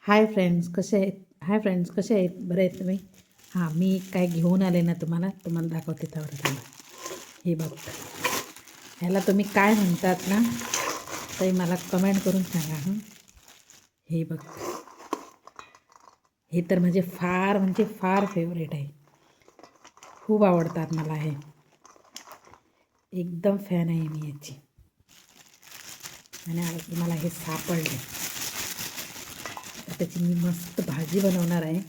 Hi friends, कसे आहेत? Hi friends, कसे आहेत? बरे आहेत तुम्ही? हां, मी काय घेऊन आले ना तुम्हाला दाखवते त्यावर थांबा. हे बघ, ह्याला तुम्ही काय म्हणतात ना, तरी मला कमेंट करून सांगा. हे बघ, हे तर फार फेवरेट आहे. खूप आवडतात मला हे. एकदम फॅन आहे मी याची. आणि आज मला हे सापडले. त्याची मी मस्त भाजी बनवणार आहे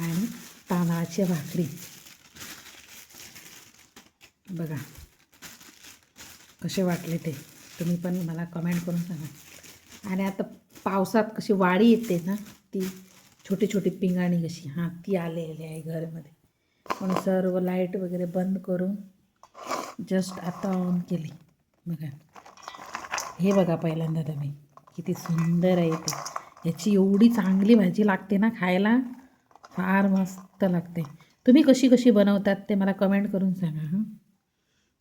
आणि तांदळाची भाकरी. बघा कसे वाटले ते, तुम्ही पण मला कमेंट करून सांगा. आणि आता पावसात कशी वाडी येते ना, ती छोटी छोटी पिंगाणी कशी ती आलेली आहे घरामध्ये. पण सर्व लाईट वगैरे बंद करून जस्ट आता ऑन केली. बघा, हे बघा पहिल्यांदा तुम्ही, किती सुंदर आहे ते. याची एवढी चांगली भाजी लागते ना खायला, फार मस्त लागते. तुम्ही कशी कशी बनवतात ते मला कमेंट करून सांगा.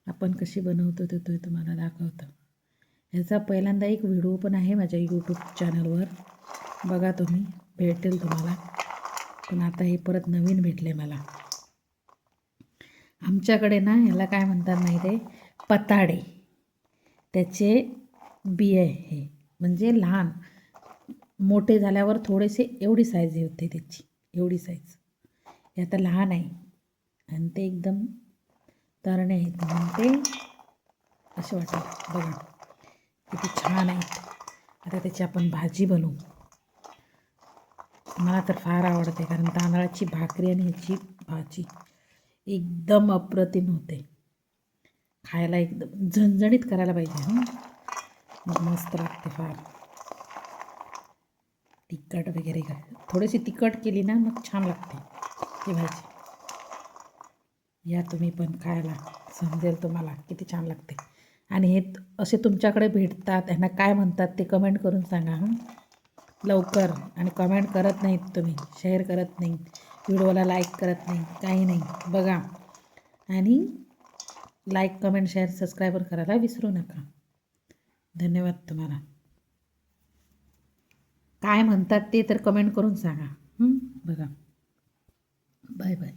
आपण कशी बनवतो ते तुम्हाला दाखवतो. ह्याचा पहिल्यांदा एक व्हिडिओ पण आहे माझ्या यूट्यूब चॅनलवर, बघा तुम्ही, भेटेल तुम्हाला. पण आता हे परत नवीन भेटले मला. आमच्याकडे ना ह्याला काय म्हणतात माहीत आहे? पताडे. त्याचे बिये हे म्हणजे लहान, मोठे झाल्यावर थोडेसे एवढी साईज होते त्याची, एवढी साईज. हे आता लहान आहे आणि ते एकदम तरणे आहेत म्हणून ते असे वाटतात. बघा किती छान आहेत. आता त्याची आपण भाजी बनवू. मला तर फार आवडते, कारण तांदळाची भाकरी आणि ह्याची भाजी एकदम अप्रतिम होते. खायला एकदम झणझणीत करायला पाहिजे. मग मस्त लागते फार. तिखट वगैरे थोडीशी तिखट केली ना, मग छान लागते ही भाजी. या तुम्ही पण खायला, समजेल तुम्हाला किती छान लागते. आणि हे असे तुमच्याकडे भेटतात, यांना काय म्हणतात ते कमेंट करून सांगा लवकर. आणि कमेंट करत नाहीत तुम्ही, शेअर करत नाही, व्हिडिओला लाईक करत नाही, काही नाही. बघा, आणि लाईक, कमेंट, शेअर, सबस्क्राईबर करायला विसरू नका. धन्यवाद तुम्हाला. काय म्हणतात ते तर कमेंट करून सांगा. बघा, बाय बाय.